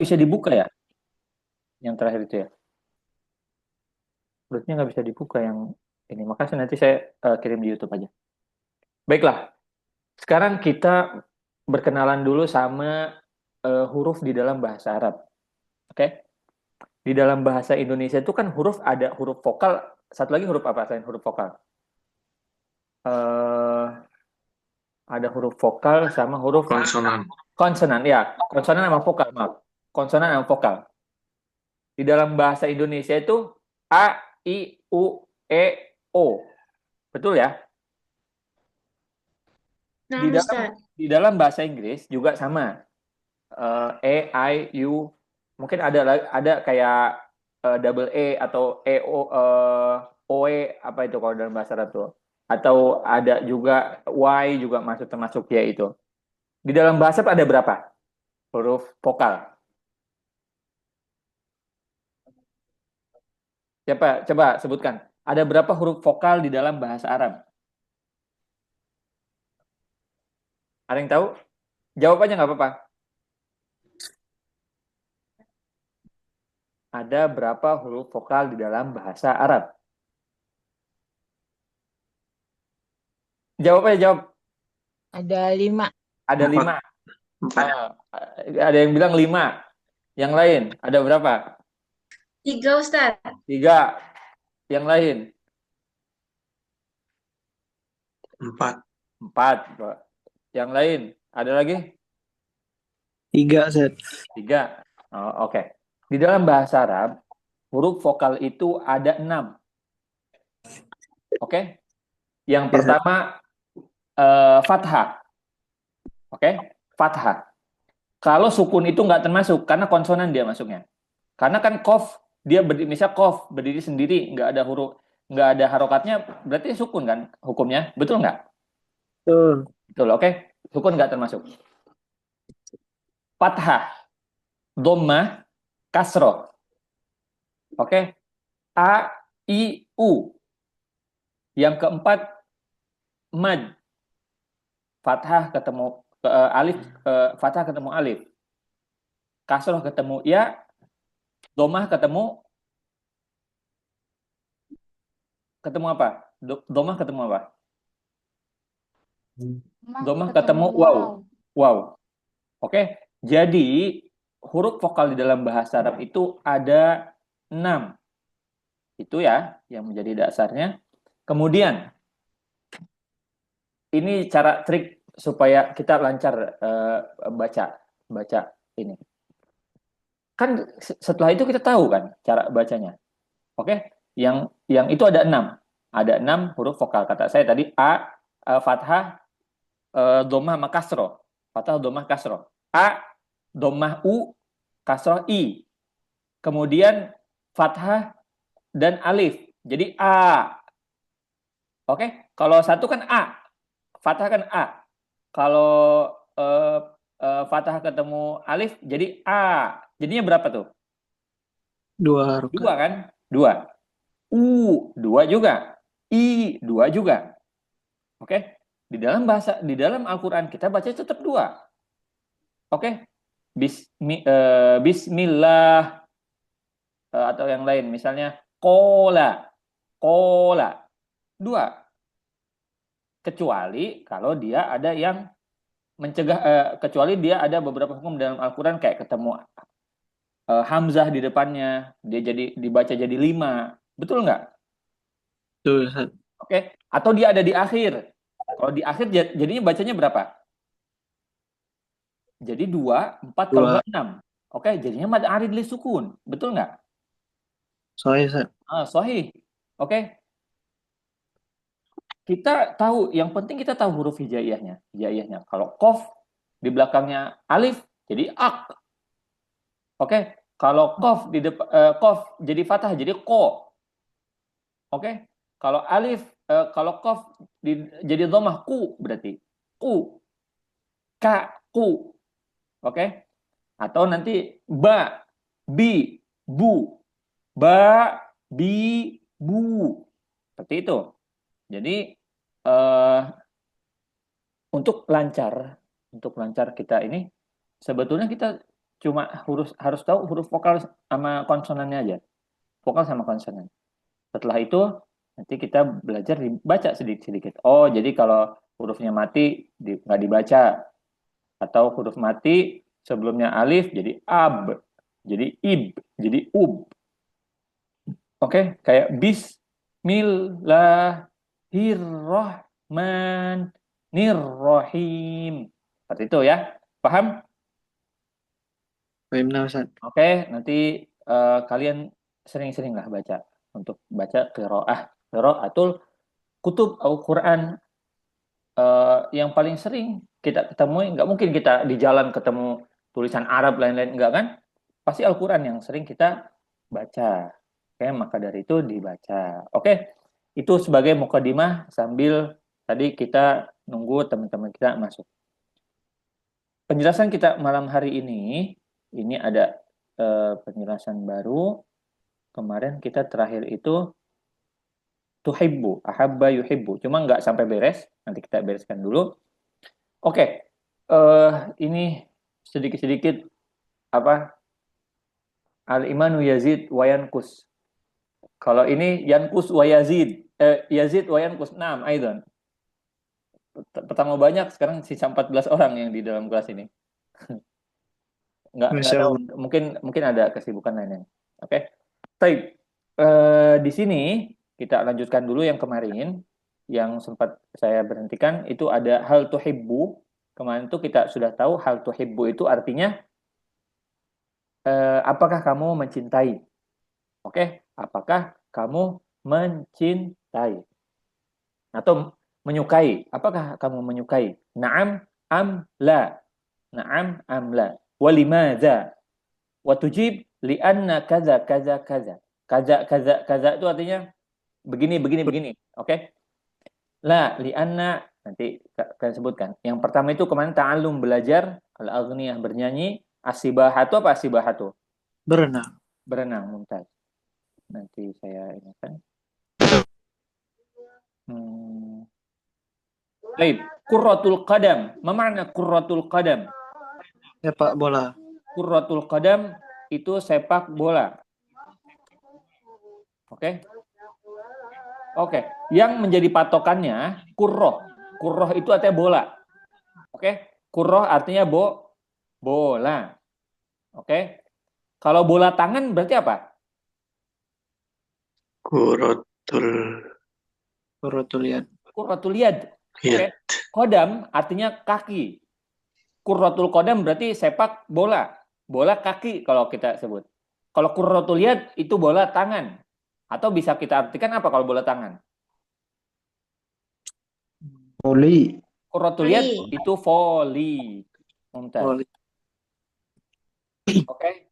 bisa dibuka ya, yang terakhir itu ya. Hurufnya nggak bisa dibuka yang ini. Makasih nanti saya kirim di YouTube aja. Baiklah, sekarang kita berkenalan dulu sama huruf di dalam bahasa Arab. Oke? Di dalam bahasa Indonesia itu kan huruf ada huruf vokal, satu lagi huruf apa selain huruf vokal? Eh, ada huruf vokal sama huruf Konsonan. konsonan ya. Konsonan sama vokal, maaf. Konsonan sama vokal. Di dalam bahasa Indonesia itu A, I, U, E, O. Betul ya? Di Nah, dalam Ustaz. di dalam bahasa Inggris juga sama. E, I, U. Mungkin ada kayak double E atau E, O, OE apa itu kalau dalam bahasa Arab tuh. Atau ada juga Y juga masuk termasuk ya itu. Di dalam bahasa Arab ada berapa huruf vokal? Siapa? Coba sebutkan. Ada berapa huruf vokal di dalam bahasa Arab? Ada yang tahu? Jawab aja nggak apa-apa. Ada berapa huruf vokal di dalam bahasa Arab? Jawab aja, jawab. Ada 5. Ada Empat. 5. Empat. Ada yang bilang 5. Yang lain, ada berapa? 3, Ustaz. 3. Yang lain, Empat. 4. Yang lain, ada lagi? 3, Set. 3. Oh, oke. Di dalam bahasa Arab, huruf vokal itu ada 6. Oke? Yang Ya, Set. pertama, fathah. Oke? Fathah. Kalau sukun itu nggak termasuk, karena konsonan dia masuknya. Karena kan kof, dia berdiri, misal kof, berdiri sendiri, nggak ada huruf, nggak ada harokatnya, berarti sukun kan hukumnya? Betul nggak? Betul. Betul, oke? Sukun nggak termasuk. Fathah, dhammah, kasroh. Oke? A, I, U. Yang keempat, mad. Fathah ketemu alif, fathah ketemu alif. Kasroh ketemu ya, dhammah ketemu apa? Dhammah ketemu apa? Dhammah ketemu waw. Wow. Oke, jadi huruf vokal di dalam bahasa Arab itu ada 6. Itu ya yang menjadi dasarnya. Kemudian, ini cara trik supaya kita lancar baca baca ini. Kan setelah itu kita tahu kan cara bacanya. Oke? Yang itu ada 6. Ada 6 huruf vokal. Kata saya tadi A, fathah, dhammah sama kasroh. Fathah, dhammah, kasroh. A, dhammah U, kasroh I. Kemudian fathah dan alif. Jadi A. Oke? Kalau satu kan A, fathah kan A. Kalau eh, fathah ketemu alif jadi A. Jadinya berapa tuh? 2 harokat. 2 kan? 2. U 2 juga. I 2 juga. Oke? Di dalam Al-Qur'an kita baca tetap 2. Oke? Bismillah atau yang lain misalnya kola. Kola. 2. Kecuali kalau dia ada yang mencegah, kecuali dia ada beberapa hukum dalam Al-Quran kayak ketemu Hamzah di depannya, dia jadi dibaca jadi 5. Betul nggak? Betul, Set. Oke. Atau dia ada di akhir. Kalau di akhir jadinya bacanya berapa? Jadi 2, 4 kalau 2. nggak 6. Oke, jadinya mad arid li sukun. Betul nggak? Soalnya, Set. Sahih. Oke. Kita tahu, yang penting kita tahu huruf hijaiyahnya. Hijaiyahnya. Kalau kof di belakangnya alif, jadi ak. Oke. Kalau kof jadi fathah jadi ko. Oke. Kalau alif, kalau kof jadi dhammah ku berarti ku, ka, ku. Oke. Atau nanti ba, bi, bu. Ba, bi, bu. Seperti itu. Jadi eh, untuk lancar kita ini sebetulnya kita cuma harus tahu huruf vokal sama konsonannya aja. Vokal sama konsonan. Setelah itu nanti kita belajar dibaca sedikit-sedikit. Oh, jadi kalau hurufnya mati nggak dibaca, atau huruf mati sebelumnya alif jadi ab, jadi ib, jadi ub. Oke, kayak Bismillahirrahmanirrahim. Seperti itu ya. Paham? Paham nah, Ustaz. Oke, nanti kalian sering-seringlah baca untuk baca qiraatul kutub Al-Quran. Yang paling sering kita ketemui, nggak mungkin kita di jalan ketemu tulisan Arab lain-lain, enggak kan? Pasti Al-Quran yang sering kita baca. Oke, maka dari itu dibaca. Oke, itu sebagai mukadimah sambil tadi kita nunggu teman-teman kita masuk. Penjelasan kita malam hari ini ada penjelasan baru. Kemarin kita terakhir itu tuhibbu, ahabba yuhibbu. Cuma nggak sampai beres, nanti kita bereskan dulu. Oke, ini sedikit-sedikit apa al-imanu yazid wa yankus. Kalau ini yankus wa yazid, yazid wa yankus. Naam, aidan. Pertama banyak, sekarang sisa 14 orang yang di dalam kelas ini. Nggak Masya tahu, Allah. mungkin ada kesibukan lainnya. Oke. Baik. Di sini kita lanjutkan dulu yang kemarin yang sempat saya berhentikan itu ada hal tuhibbu. Kemarin itu kita sudah tahu hal tuhibbu itu artinya apakah kamu mencintai? Oke, apakah kamu mencintai atau menyukai? Apakah kamu menyukai? Naam am la. Naam am la. Walimadza? Wa tujib li'anna kaza kaza kaza. Kaza kaza kaza itu artinya begini begini begini. Oke? La li'anna nanti akan sebutkan. Yang pertama itu kemarin ta'allum belajar, al-aghniyah bernyanyi, asibahatu apa asibahatu? Berenang. Berenang, mumtaz. Nanti saya ingatkan. Baik, qurratul qadam. Ma makna qurratul qadam? Sepak bola. Qurratul qadam itu sepak bola. Oke? Oke, yang menjadi patokannya kurroh. Kurroh itu artinya bola. Oke? Kurroh artinya bola. Oke? Kalau bola tangan berarti apa? Qurratul yad. Qurratul yad. Oke? Qadam artinya kaki. Qurratul qadam berarti sepak bola. Bola kaki kalau kita sebut. Kalau qurratul yad itu bola tangan. Atau bisa kita artikan apa kalau bola tangan? Voli. Qurratul yad itu voli. Mumtaz. Voli. Oke.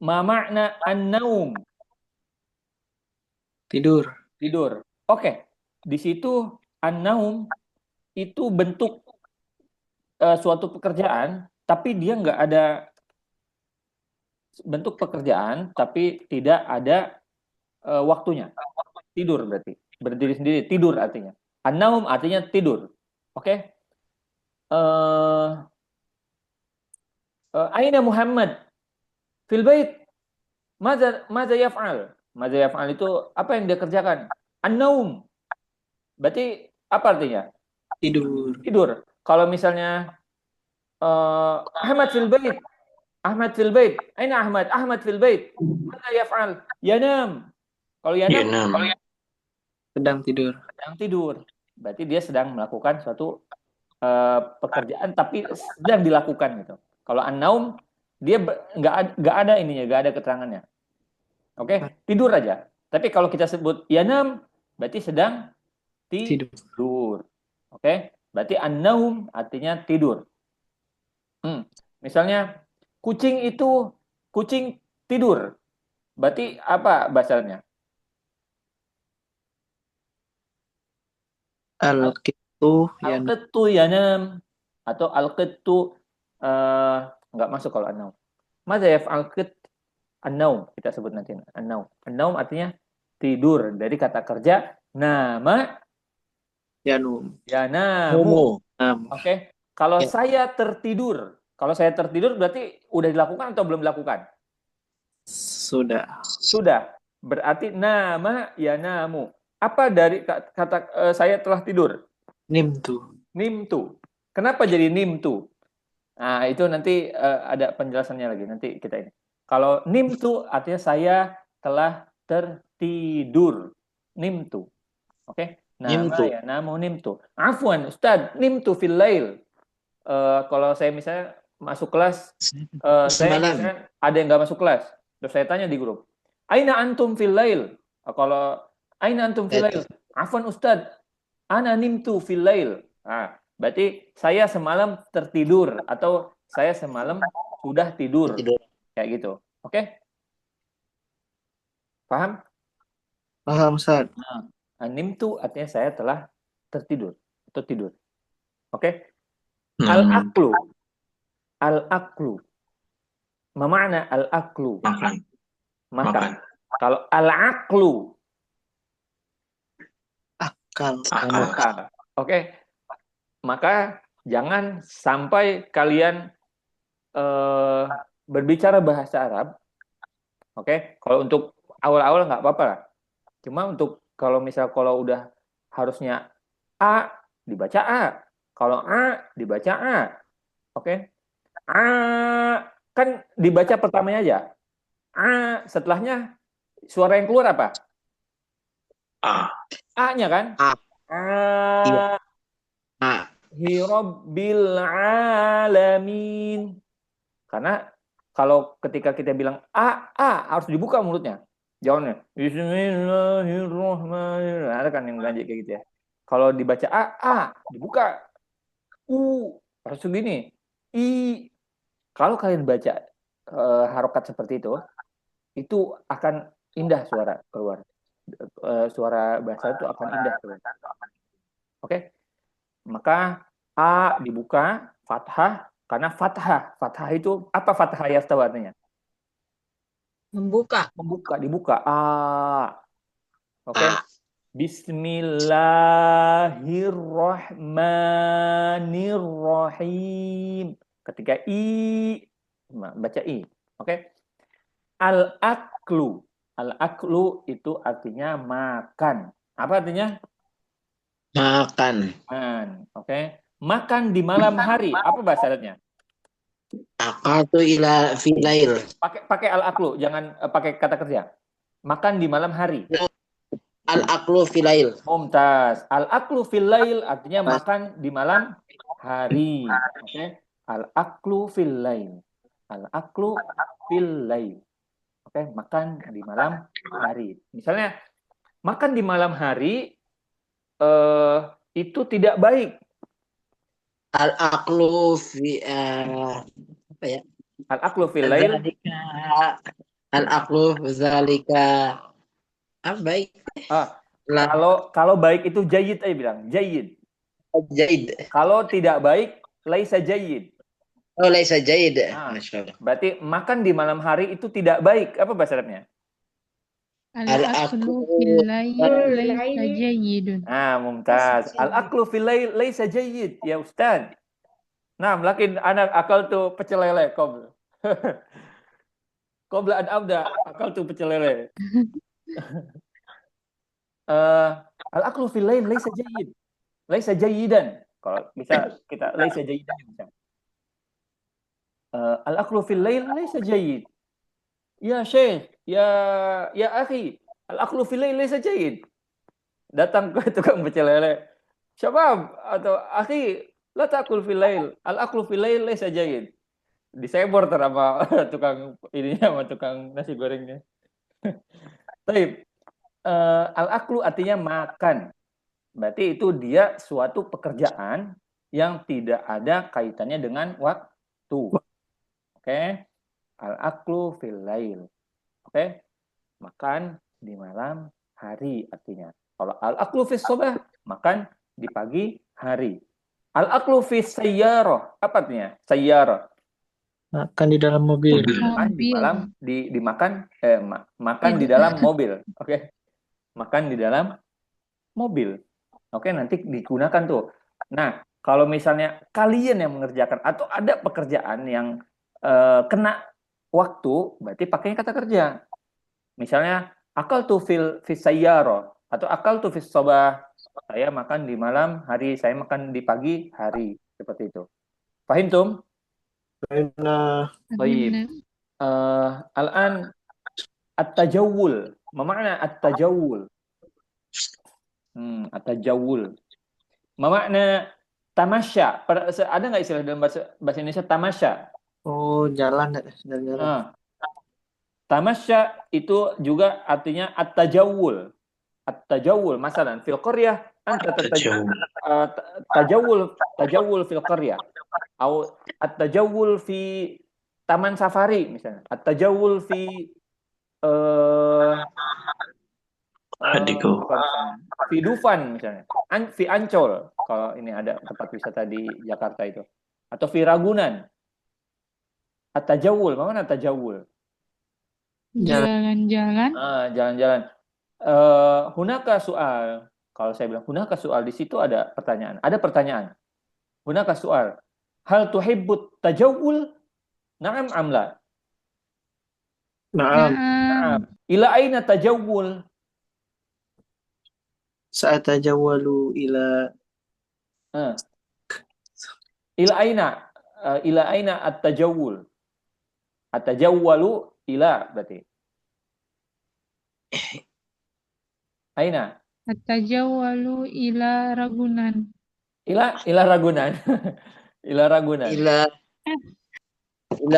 Ma makna an-naum? Tidur. Tidur. Oke. Di situ an-naum itu bentuk suatu pekerjaan, tapi dia nggak ada bentuk pekerjaan, tapi tidak ada waktunya. Tidur berarti. Berdiri sendiri, tidur artinya. An-naum artinya tidur. Oke. Aina Muhammad? Fil bait. Maza yaf'al? Maza yaf'al itu apa yang dia kerjakan? An-naum. Berarti apa artinya? Tidur. Tidur. Kalau misalnya Ahmad fil bait. Ahmad fil bait. Aina Ahmad? Ahmad fil bait. Maza yaf'al? Yanam. Kalau yanam, Sedang tidur. sedang tidur. Berarti dia sedang melakukan suatu pekerjaan tapi sedang dilakukan gitu. Kalau an-naum dia nggak ada ininya, nggak ada keterangannya. Oke, tidur aja. Tapi kalau kita sebut yanam berarti sedang tidur. Oke, berarti an-naum artinya tidur. Misalnya kucing tidur. Berarti apa bahasanya? Al-qittu yanam atau al-qittu nggak masuk kalau an-naum. Madza yaf'al qit an-naum kita sebut nanti an-naum. An-naum artinya tidur dari kata kerja nama Yanum. yanamu. Oke. Kalau saya tertidur Kalau saya tertidur berarti udah dilakukan atau belum dilakukan? Sudah. Sudah. Berarti nama ya namu. Apa dari kata saya telah tidur? Nimtu. Nimtu. Kenapa jadi nimtu? Nah, itu nanti ada penjelasannya lagi. Nanti kita ini. Kalau nimtu artinya saya telah tertidur. Nimtu. Oke? Nama Nimtu. ya namu nimtu. Afwan, Ustaz, nimtu fil lail. Kalau saya misalnya masuk kelas, saya Semalam. misalnya ada yang nggak masuk kelas, terus saya tanya di grup, Aina antum fil lail? Kalau Aina antum fil lail? Afwan Ustaz, ana nimtu fil lail. Nah, berarti saya semalam tertidur atau saya semalam sudah tidur. Tidur. Kayak gitu. Oke? Paham? Paham, Ustaz. Nimtu artinya saya telah tertidur atau tidur. Oke? Hmm. Al-aqlu. Al-aqlu. Ma makna al-aqlu? Makan. Makan. Kalau al-aqlu, Akal. akal. Oke. Maka jangan sampai kalian berbicara bahasa Arab. Oke. Kalau untuk awal-awal nggak apa-apa lah. Cuma untuk kalau udah harusnya A dibaca A. Kalau A dibaca A. Oke. A kan dibaca pertamanya aja. A setelahnya suara yang keluar apa? A. A-nya kan? A. Iya. A. Rabbil alamin. Karena kalau ketika kita bilang A harus dibuka mulutnya. Jangan Bismillahirrahmanirrahim. Ada kan yang belanja kayak gitu ya. Kalau dibaca A dibuka. Harus begini. I. Kalau kalian baca harokat seperti itu akan indah suara keluar. Suara bahasa itu akan indah keluar. Oke? Maka A dibuka, fathah, karena fathah itu apa fathah ya artinya? Membuka. Dibuka. A. Oke. Bismillahirrahmanirrahim. Ketika baca I. Oke. Al-aklu. Al-aklu itu artinya makan. Apa artinya? Makan. Oke. Makan di malam hari. Apa bahasa Arabnya? Aqatu ila filail. Pakai al-aklu, jangan pakai kata kerja. Makan di malam hari. Al-aqlu filail. Mumtaz. Al-aklu fil lail artinya makan di malam hari. Oke. Al-aklu fil lail. Al-aklu fil lail. Oke, makan di malam hari. Misalnya makan di malam hari itu tidak baik. Al-aqlu fi apa ya? Al-aklu fil lail. Al-aqlu zalika. Baik. Kalau baik itu jayyid aja bilang, jayyid. Jaid. Kalau tidak baik, laisa jayyid. Oh, laisa jaid. Berarti makan di malam hari itu tidak baik. Apa bahasa Arabnya? Al-aklu fil lail laisa jayyidun. Mumtaz. Al-aklu fil lail laisa jayyid. Ya Ustaz. Nah, lakin anak akal tuh pecel lele qabl. Qabla an abda akal tuh pecel lele. Al-aklu fil lail laisa jayyid. Laisa jayyidan. Kalau bisa kita laisa jayyidan bisa. Al-aklu fil lail laisa jayyid. Ya Syekh, ya akhi, al-aklu fil lail laisa jayyid. Datang ke tukang pecel lele. Syabab atau akhi, la ta'kul fil lail. Al-aklu fil lail laisa jayyid. Disebor sama tukang ininya sama tukang nasi gorengnya. Baik. Al-aklu artinya makan. Berarti itu dia suatu pekerjaan yang tidak ada kaitannya dengan waktu. Oke. Al-aklu fil lail. Oke. Makan di malam hari artinya. Kalau al-aklu fis sobah, makan di pagi hari. Al-aklu fis sayyarah, apa artinya? Sayyarah. Makan di dalam mobil. Makan di malam makan di dalam mobil. Oke. Makan di dalam mobil. Oke, nanti digunakan tuh. Nah, Kalau misalnya kalian yang mengerjakan atau ada pekerjaan yang kena waktu, berarti pakainya kata kerja. Misalnya akal tuh fis sayyarah atau akal tuh fis sabah. Saya makan di malam hari, saya makan di pagi hari, seperti itu. Paham tum? Nah, Baik. Al-an at-tajawul. Ma makna at-tajawul? At-tajawul. Ma makna tamasya? Ada nggak istilah dalam bahasa Indonesia tamasya? oh jalan, jalan. Ah, tamasya itu juga artinya at-tajawul. At-tajawul, masalan fil qaryah anta tajawul fil qaryah atau at-tajawul fi taman safari misalnya. At-tajawul fi Hadiko. fi Dufan misalnya. Fi Ancol kalau ini ada tempat wisata di Jakarta itu. Atau fi Ragunan. At-tajawul, mana at-tajawul? Jalan-jalan. Jalan-jalan. Hunaka soal. Kalau saya bilang hunaka soal, di situ ada pertanyaan. Ada pertanyaan. Hunaka soal. Hal tuhibbut tajawul? Na'am amla. Naam. Naam. Ila aina tajawul? Sa'atajawalu ila Ila aina? Ila aina at-tajawul? At-tajawwalu ila berarti. Aina? At-tajawwalu ila Ragunan. Ila Ragunan. Ila Ragunan. ila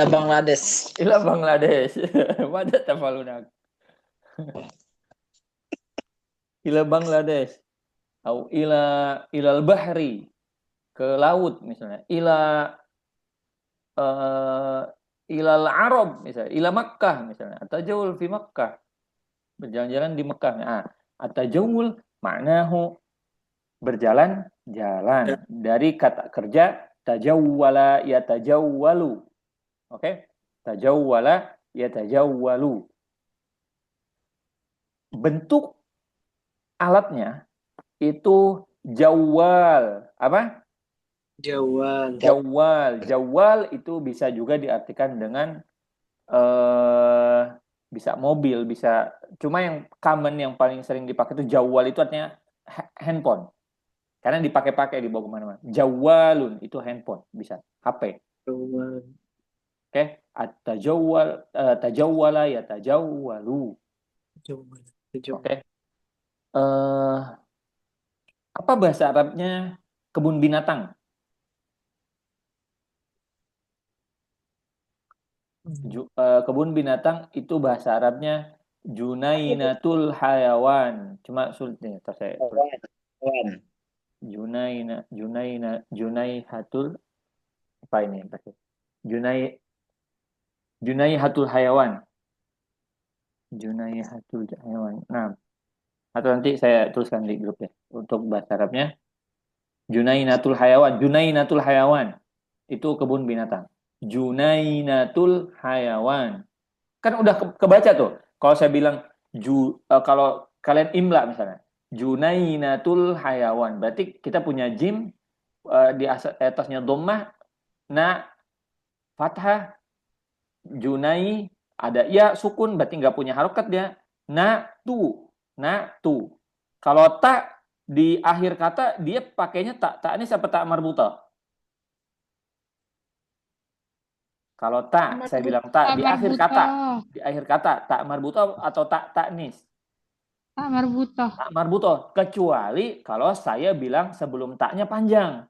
Bangladesh. Ila Bangladesh. Pada tafalunak. Ila Bangladesh. Atau ilal bahri. Ke laut misalnya. Ilal Arab misalnya. Ila Makkah misalnya. At-tajawul fi Makkah. Berjalan-jalan di Mekah. Nah, at-tajawul maknahu berjalan-jalan. Dari kata kerja tajawwala yatajawwalu. Oke? Tajawwala yatajawwalu. Bentuk alatnya itu jawwal. Apa? Jawal. Jawwal itu bisa juga diartikan dengan bisa mobil, bisa, cuma yang common yang paling sering dipakai itu jawwal itu artinya handphone. Karena dipakai-pakai dibawa kemana-mana. Jawwalun itu handphone, bisa HP. Jawal. Oke, at-tajawwal, tajawwala ya tajawwalu. Jawal. Oke. Apa bahasa Arabnya kebun binatang? Kebun binatang itu bahasa Arabnya Junainatul Hayawan. Cuma sulit nih, saya. Junaihatul apa ini? Junaihatul Hayawan. Junaihatul Hayawan. Nah, atau nanti saya tuliskan di grup ya untuk bahasa Arabnya. Junainatul Hayawan. Junainatul Hayawan itu kebun binatang. Junainatul Hayawan. Kan udah kebaca tuh. Kalau saya bilang kalau kalian imla misalnya, Junainatul Hayawan. Berarti kita punya jim di atasnya dhammah, na fathah, Junai ada ya sukun, berarti nggak punya harokat dia. Na tu. Kalau tak di akhir kata dia pakainya tak ini siapa tak marbutah? Kalau tak, saya bilang tak di akhir kata. Di akhir kata, tak marbutoh atau tak taknis? Tak marbutoh. Tak marbutoh. Kecuali kalau saya bilang sebelum taknya panjang.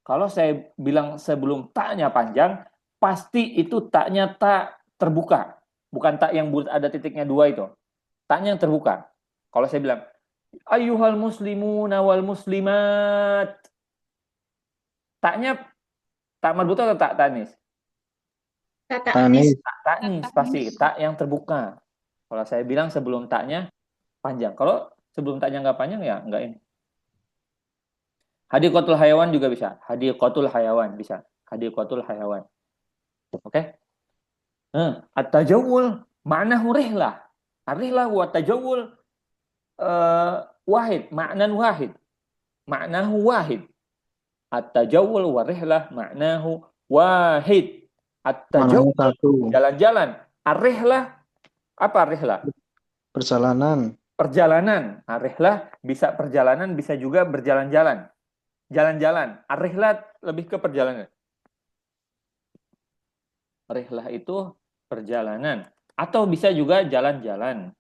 Kalau saya bilang sebelum taknya panjang, pasti itu taknya tak terbuka. Bukan tak yang bulat ada titiknya 2 itu. Taknya yang terbuka. Kalau saya bilang, ayyuhal muslimuna wal muslimat. Taknya tak marbutoh atau tak taknis? Tanis. Taknis pasti tak yang terbuka. Kalau saya bilang sebelum taknya panjang. Kalau sebelum taknya nggak panjang ya nggak ini. Hadiqatul hayawan juga bisa. Hadiqatul hayawan bisa. Hadiqatul hayawan. Oke? At-tajawul ma'nahu rihlah. Ar-rihlah wa tajawul wahid, ma'nan wahid. Ma'nahu wahid. At-tajawul wa rihlah ma'nahu wahid. At-tajawul Maknanya satu. jalan-jalan. Ar-rihlah apa rihlah? Perjalanan. Perjalanan. Ar-rihlah bisa perjalanan, bisa juga berjalan-jalan. Jalan-jalan. Ar-rihlah lebih ke perjalanan. Rihlah itu perjalanan. Atau bisa juga jalan-jalan.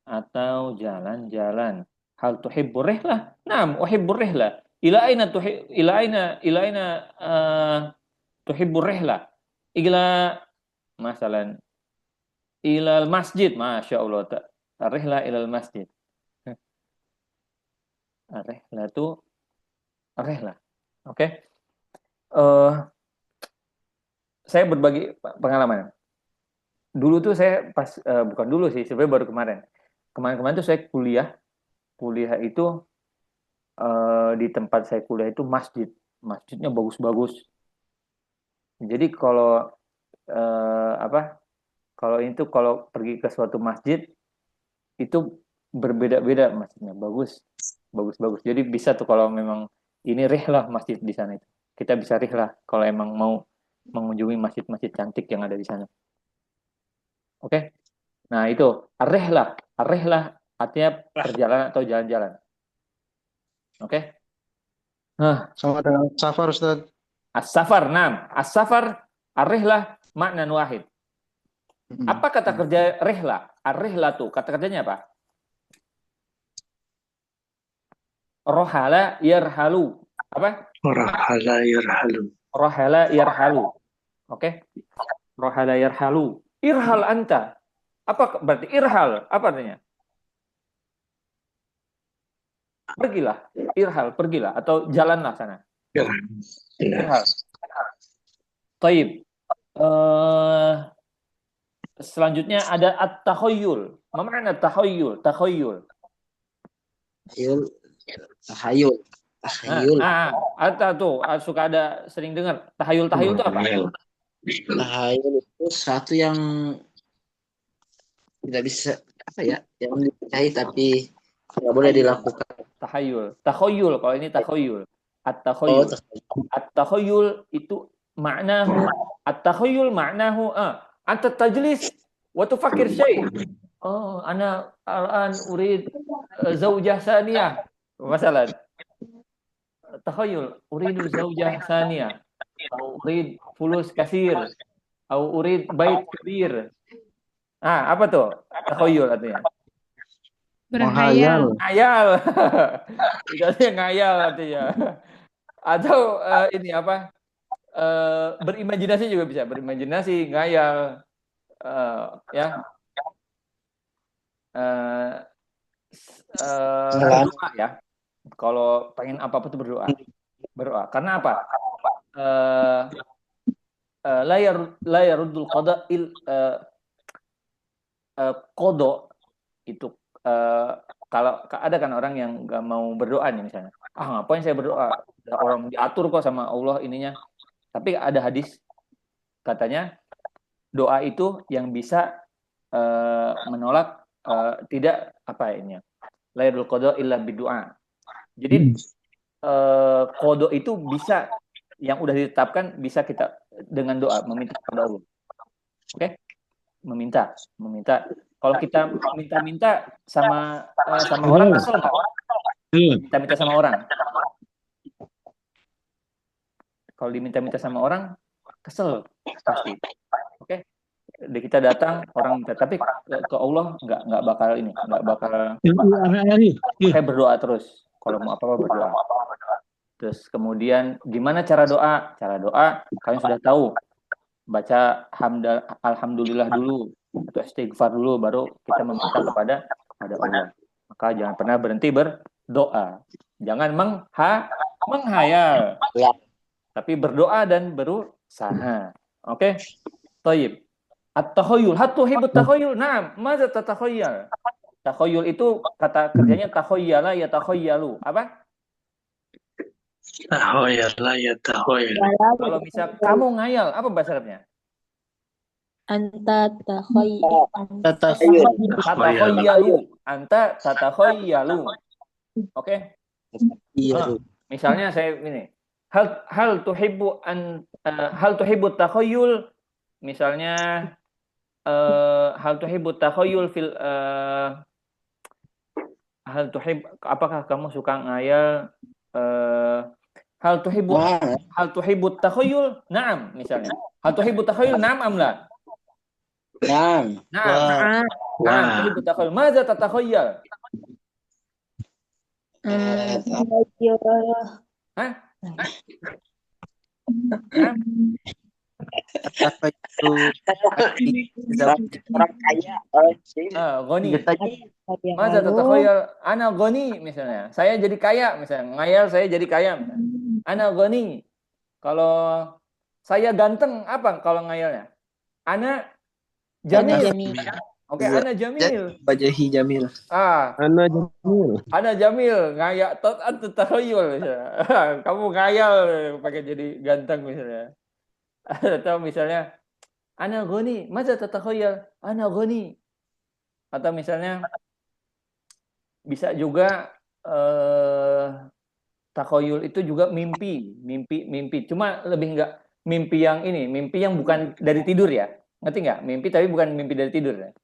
Atau jalan-jalan. Hal tuhibbur rihlah? Naam, uhibbur rihlah. Ila aina tuhibbur rihlah? Ila masalan ilal masjid, masya Allah. Rihlah ilal masjid. Rihlah itu rihlah. Oke. Saya berbagi pengalaman. Dulu tuh saya pas bukan dulu sih, sebenarnya baru kemarin. Kemarin tuh saya kuliah itu di tempat saya kuliah itu masjidnya bagus-bagus. Jadi kalau kalau pergi ke suatu masjid itu berbeda-beda masjidnya, bagus. Jadi bisa tuh kalau memang ini rihlah masjid di sana itu. Kita bisa rihlah kalau emang mau mengunjungi masjid-masjid cantik yang ada di sana. Oke. Nah, itu ar-rihlah artinya perjalanan atau jalan-jalan. Oke. Nah, Sama dengan safar, Ustaz. as-safar, naam. As-safar, ar-rihlah maknan wahid. Apa kata kerja rihlah? Ar-rihlah tuh kata kerjanya apa? Rohala yarhalu. Apa? Rahala yarhalu. Rohala yarhalu. Oke. Rohala yarhalu. Irhal anta. Apa berarti irhal? Apa artinya? Pergilah. Irhal, pergilah. Atau jalanlah sana. Irhal. Taib. Selanjutnya ada at-takhayyul. Apa makna at-takhayyul? Takhayyul. Tahayul. Ada tuh, suka ada sering dengar. Tahayul itu apa? Tahayul itu sesuatu yang tidak bisa yang dipercayai tapi tidak boleh dilakukan. Takhayyul kalau ini takhayyul. At-takhayyul. At-takhayyul itu maknahu anta tajlis wa tufakkir syai'. Oh, ana al-an urid zaujah saniyah. Masalan. Takhayyul, uridu zaujah saniyah. Atau urid fulus kasir. Atau urid bait kabir. Apa tuh? Takhayyul artinya. Berhayal. Ngayal. Itu ngayal artinya. Atau ini apa? Berimajinasi juga bisa. Berimajinasi, ngayal. Berdoa ya. Kalau pengen apa-apa tuh berdoa. Karena apa? La yaruddul qada qada itu kalau ada kan orang yang nggak mau berdoa nih misalnya. Ngapain saya berdoa? Orang diatur kok sama Allah ininya. Tapi ada hadis katanya doa itu yang bisa menolak tidak apa ini. La yaruddul qada illa bidu'a. Jadi qada itu bisa yang udah ditetapkan bisa kita dengan doa meminta kepada Allah. Oke? Meminta. Kalau kita minta-minta sama orang kesel nggak? Minta-minta sama orang. Kalau diminta-minta sama orang kesel pasti. Oke? Kita datang orang minta, tapi ke Allah nggak bakal saya berdoa terus. Kalau mau apa-apa berdoa. Terus kemudian gimana cara doa? Cara doa kalian sudah tahu. Baca alhamdulillah dulu atau istighfar dulu baru kita meminta kepada Allah. Maka jangan pernah berhenti berdoa. Jangan menghayal. Tapi berdoa dan berusaha. Oke? Thayyib. At-takhayyul. Hatuhibut takhayyul. Naam, madza tatakhayyal? Takhayyul itu kata kerjanya takhayyala ya takhayyalu. Apa? Tahoyala ya tahoyala. Kalau misal kamu ngayal, apa bahasa Arabnya? Anta Tatakhayalu. Anta tatakhayalu. Oke? Iya. Misalnya saya ini. hal tuhibbu takhayyul, misalnya hal tuhibbu takhayyul fil apakah kamu suka ngayal hal tuhibbu takhayyul? Na'am, misalnya. Hal tuhibbu takhayyul? Na'am am la? Naam. Na'am. Na'am, tuhibbu takhayyul. Madza tatakhayyal? Hah? Orang kaya. Ghani. Madza tatakhayyal? Ana ghani, misalnya. Saya jadi kaya, misalnya. Ngayal saya jadi kaya, misalnya. Ana ghani. Kalau saya ganteng, apa kalau ngayalnya? Ana jamil. Oke, ana jamil. Wajahi Jamil. Ana Jamil. Ana jamil, ngayak tot atau tahayyul misalnya. Kamu ngayal pakai jadi ganteng misalnya. Atau misalnya ana ghani, madza tatakhayyal? Ana ghani. Atau misalnya bisa juga takhayyul itu juga mimpi. Cuma lebih enggak mimpi yang ini, mimpi yang bukan dari tidur ya. Ngerti nggak? Mimpi tapi bukan mimpi dari tidur ya.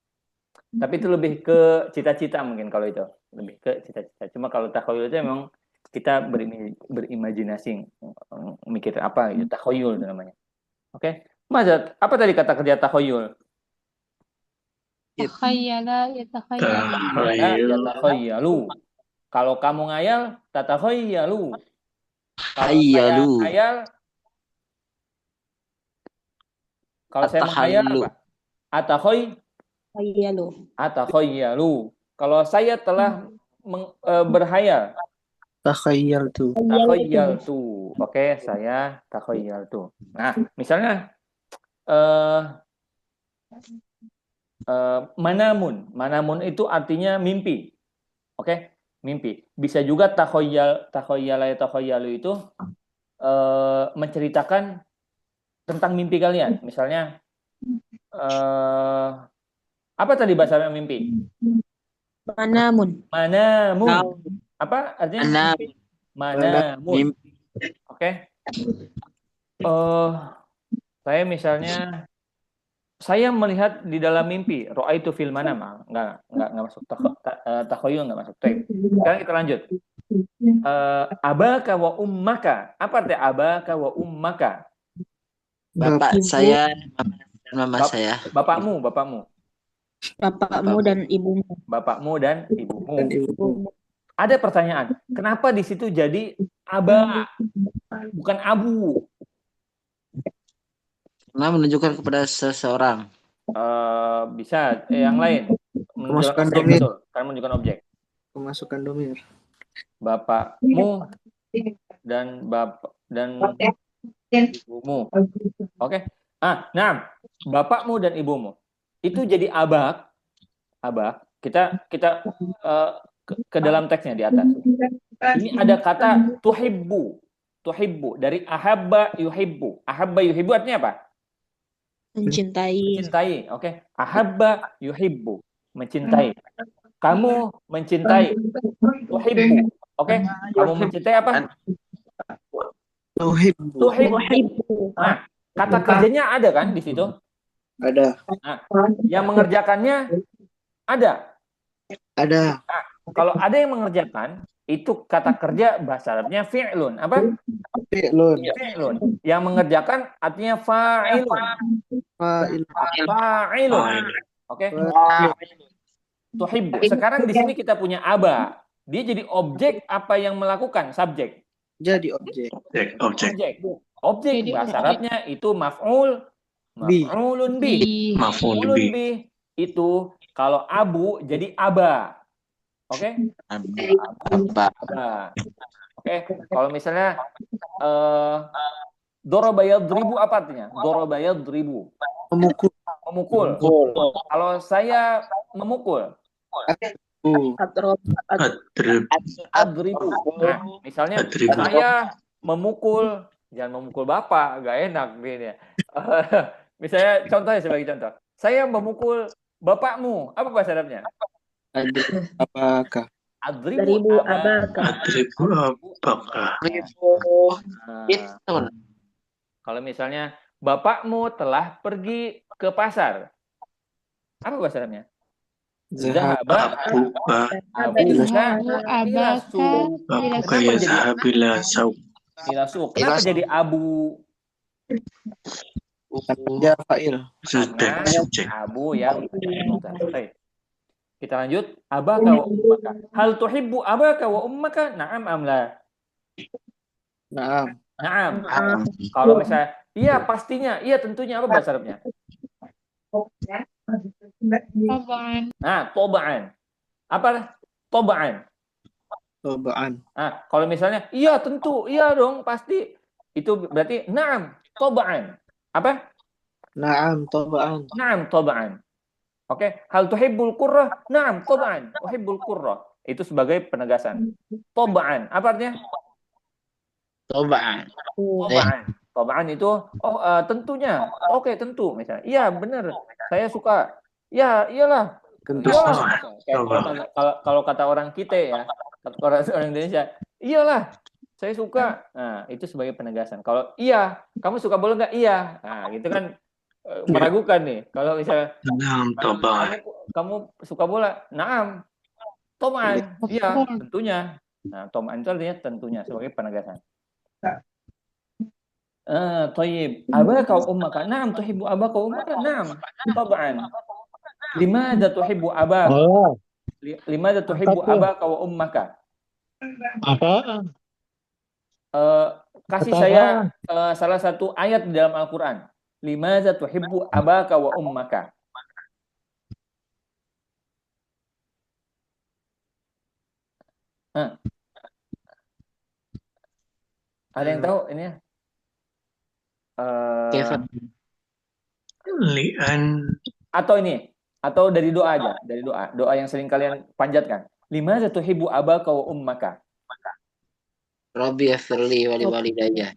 Tapi itu lebih ke cita-cita mungkin kalau itu. Lebih ke cita-cita. Cuma kalau takhayyul itu memang kita berimajinasi, mikir apa itu takhayyul itu namanya. Oke. Mazat, apa tadi kata kerja takhayyul? Takhayyala, yatakhayyalu. Yatakhayyalu. Kalau kamu ngayal, tatakhayyalu. Kalau Khayyalu. saya ngayal, kalau saya menghayal apa? Atakhayyalu. Kalau saya telah berhayal. Takhayyaltu. Takhayyaltu. Oke, saya takhayyaltu. Nah, misalnya manamun itu artinya mimpi. Oke, mimpi. Bisa juga takhayyalu itu menceritakan tentang mimpi kalian. Misalnya apa tadi bahasa mimpi? Manamun. Apa artinya mimpi? Manamun. Oke. Saya misalnya melihat di dalam mimpi, ra'aitu fil manam. Enggak masuk takhayyul, enggak masuk. Sekarang kita lanjut. Abaka wa ummaka. Apa arti abaka wa ummaka? Bapak saya, mama saya. Bapakmu. Bapakmu dan ibumu. Bapakmu dan ibumu. Ada pertanyaan, kenapa di situ jadi aba, bukan abu? Karena menunjukkan kepada seseorang. Bisa yang lain. Memasukkan Menunjukkan objek, domir. betul. Karena menunjukkan objek. Memasukkan domir. Bapakmu dan ibumu. Oke. Nah, bapakmu dan ibumu. Itu jadi abak. Kita ke dalam teksnya di atas. Ini ada kata tuhibbu dari ahabba yuhibbu. Ahabba yuhibbu artinya apa? Mencintai. Oke. Ahabba yuhibbu, mencintai. Kamu mencintai. Tuhibbu. Oke. Kamu mencintai apa? Tuhibbu. Nah, kata kerjanya ada kan di situ? Ada. Nah, yang mengerjakannya ada. Kalau ada yang mengerjakan, itu kata kerja bahasa Arabnya fi'lun. Apa? Fi'lun. Yang mengerjakan artinya fa'ilun. Oke. Tuhibbu. Sekarang di sini kita punya aba. Dia jadi objek apa yang melakukan? Subjek. Jadi objek. Objek bahasa Arabnya itu maf'ulun bih. Maf'ulun bih itu kalau abu jadi aba. Oke? Aba. Oke, kalau misalnya daraba yadribu apa artinya? Daraba yadribu. Memukul. Kalau saya memukul. Adribu. Nah, misalnya saya memukul, jangan memukul bapak, gak enak ini. Misalnya contohnya sebagai contoh. Saya memukul bapakmu. Apa bahasa Arabnya? Apakah? Daribu abaka. Adribu abaka. Nah, Itu. kalau misalnya bapakmu telah pergi ke pasar, apa bahasa Arabnya? Zahab. Zahaba Abuka. abuka Abu ila abaka suq. Abuka Kenapa jadi yazhab ila sauk. ila suq? Kenapa Ila jadi abu? Ya fa'il. Subjek. Karena Subjek. abu yang mudhaf. Baik. Kita lanjut. Abaka wa ummaka. Hal tuhibbu abaka wa ummaka? Na'am am la? Naam. Na'am. Naam. Kalau misalnya iya pastinya, iya tentunya, apa bahasa Arabnya? Taban. Nah, toba'an. Apa? Toba'an. Tobaan. Nah, kalau misalnya iya tentu, iya dong, pasti. Itu berarti na'am, toba'an. Apa? Naam. Tobaan. Na'am, toba'an. Oke, hal tuhibbul qurrah? Na'am, toba'an. Uhibbul qurrah. Itu sebagai penegasan. Toba'an. Apa artinya? Tobaan. Toba'an. Toba'an itu tentunya. Oke, tentu misalnya. Iya, benar. Saya suka. Ya, iyalah. Tentu Iyalah. saja. Kayak kalau kata orang kita ya, kata orang Indonesia, iyalah. Saya suka. Nah, itu sebagai penegasan. Kalau iya, kamu suka bola nggak? Iya. Nah, gitu kan meragukan nih. Kalau misalnya Naam taban. kamu suka bola, naam, toman, iya, tentunya. Nah, toman itu artinya tentunya sebagai penegasan. Tayyib. Abaka wa ummaka? Naam, tuhibbu abaka wa ummaka? Naam, taban. Limadha tuhibbu abaka? Limadha tuhibbu abaka wa ummaka? Apa? Kasih saya salah satu ayat di dalam Al-Quran. Limadha tuhibbu abaka wa ummaka? Ada yang tahu ini ya? Kefat. Lian. Atau ini, atau dari doa aja, dari doa yang sering kalian panjatkan. Limadha tuhibbu abaka wa ummaka? Rabbi afirli wali walidayya.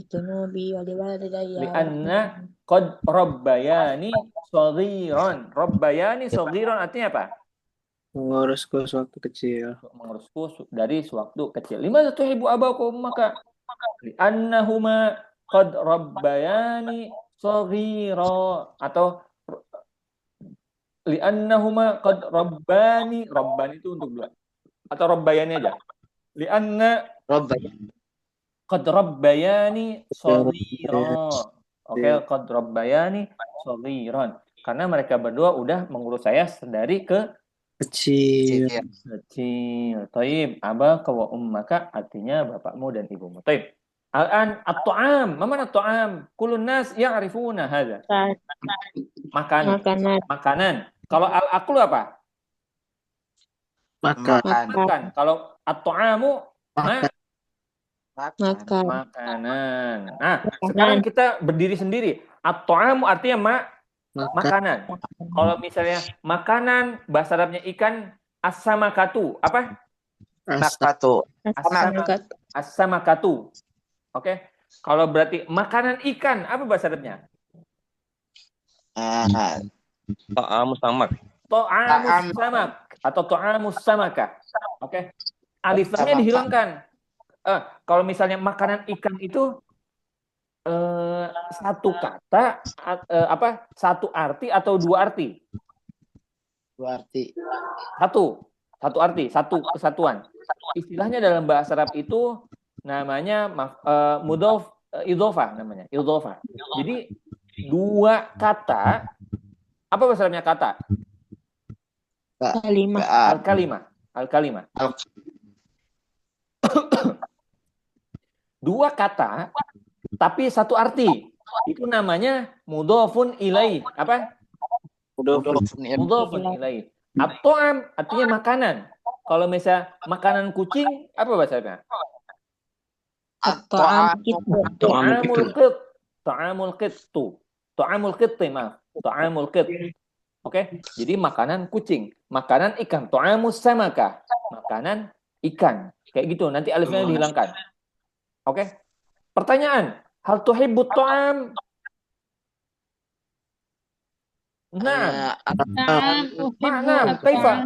Junubi wali walidayya. Lianna qad rabbayani shaghiran. Rabbayani shaghiran artinya apa? Mengurusku sewaktu kecil. Mengurusku dari sewaktu kecil. Limadha tuhibbu abaka wa ummaka? Liannahuma qad rabbayani shaghira, atau liannahuma qad rabbani. Rabbani itu untuk dua. Atau rabbayani aja. Lianna Rabbi. qad rabbayani shaghira. Oke, qad rabbayani shaghiran. Karena mereka berdua udah mengurus saya dari Kecil. kecil. Taib, abaka wa ummaka artinya bapakmu dan ibumu. Taib. Al-an at-ta'am. Ma mana at-ta'am? Kullun nas ya'rifuna hadza. Makanan. Makanan. Kalau al-aklu apa? Makan. Kalau at-ta'amu Makan. makanan. Nah, sekarang kita berdiri sendiri. At-ta'amu artinya makanan. Kalau misalnya makanan, bahasa Arabnya ikan, as-samakatu. Apa? Nakatu. As-samakatu. Oke. Kalau berarti makanan ikan, apa bahasa Arabnya? Ta'amu samak. Ta'amus samak atau ta'amus samaka. Oke. Alif lamnya dihilangkan. Kalau misalnya makanan ikan itu satu kata, satu arti atau dua arti? Dua arti. Satu arti, satu kesatuan. Istilahnya dalam bahasa Arab itu namanya mudhof idhofah namanya, idhofah. Jadi dua kata, apa bahasa Arabnya kata? Al-kalimah. Dua kata tapi satu arti. Itu namanya mudhofun ilaih. Apa? Mudhofun ilaih. At-ta'am artinya makanan. Kalau misalnya makanan kucing, apa bahasa Arabnya? Ta'amul qitti, maaf. Ta'amul qitti. Oke, jadi makanan kucing, makanan ikan, ta'amus samaka, makanan ikan. Kayak gitu, nanti alifnya dihilangkan. Oke. Pertanyaan, hal tuhibbut ta'am? Nah, kaifa?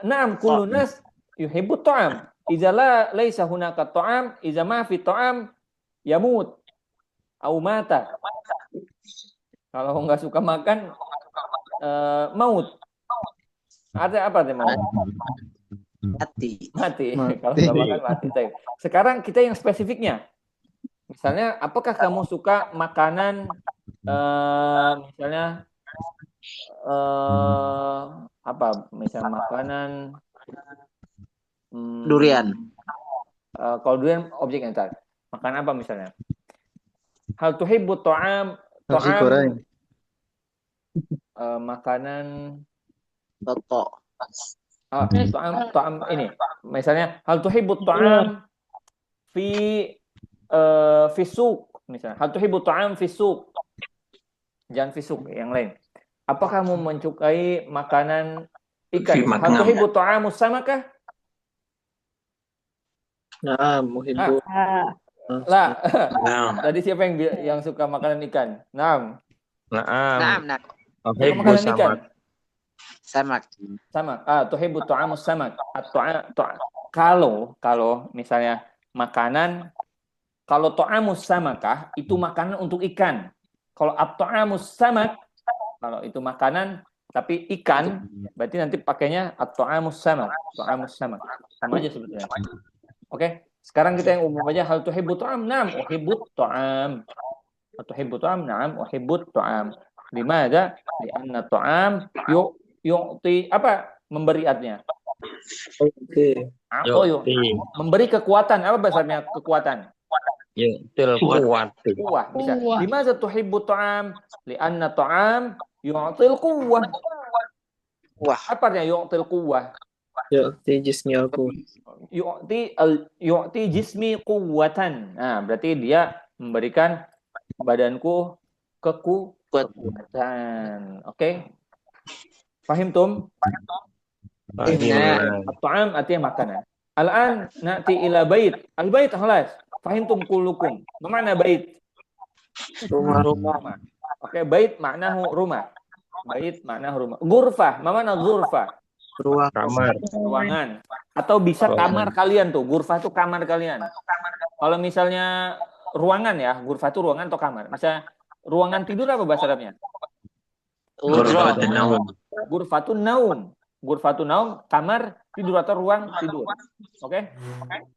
na'am kullu nas yuhibbut ta'am. Idza laisa hunaka ta'am, idza ma fi ta'am yamut au mata. Kalau nggak suka makan maut. Ada apa teman? Mati. Mati. Mati. Kalau nggak makan mati. Sekarang kita yang spesifiknya. Misalnya, apakah kamu suka makanan misalnya apa? Misalnya makanan Durian. Kalau durian objek yang tadi. Makan apa misalnya? Hal tuhibbu ta'am Nasi goreng. makanan Toto. ta'am ini. Misalnya hal tuhibbu ta'am fi suq misalnya. Hal tuhibbu ta'am fi suq. Jangan fi suq, yang lain. Apakah kamu menyukai makanan ikan? Hal tuhibbu ta'amus samakah? Naam, uhibbu. Lah. Naam. Tadi siapa yang suka makanan ikan? Naam. Naam. Nah. Suka Uhibbu makanan ikan? samak. Samak. Samak. Tuhibbu ta'amus samak. Kalau misalnya makanan, kalau ta'amus samakah itu makanan untuk ikan. Kalau at-ta'amus samak, kalau itu makanan tapi ikan, berarti nanti pakainya at-ta'amus samak. Ta'amus samak. Sama aja sebetulnya. Oke. Sekarang kita yang umum aja. Hal tuhibbu ta'am? Naam, uhibbu ta'am. Tuhibbu ta'am? Naam, uhibbu ta'am. Limadha? Lianna ta'am yu'ti apa? Memberi artinya. Oke. Memberi kekuatan. Apa bahasanya kekuatan? Yu'til quwwat. Kuwah. Bisa. Kuwah. Limadha tuhibbu ta'am? Lianna ta'am yu'til quwwah. Wah. Apa artinya yu'til quwwah? Yu'ti jismi aku. Yu'ti jismi quwwatan. Nah, berarti dia memberikan badanku kekuatan. Oke? Fahim tum? At-ta'am artinya makanan. Al-an na'ti ila bait. Al-bait khalas. Fahim tum kullukum. Mana bait? Rumah. Oke, bait maknahu rumah. Bait makna rumah. Ghurfah, mana ghurfah? Ruang. Kamar. Ruangan. Atau bisa kamar kalian tuh. Ghurfah itu kamar kalian. Kalau misalnya ruangan ya, ghurfah itu ruangan atau kamar. Misalnya ruangan tidur apa bahasa Arabnya? Ghurfatun naum. Ghurfatun naum. Ghurfatun naum, kamar tidur atau ruang tidur. Oke?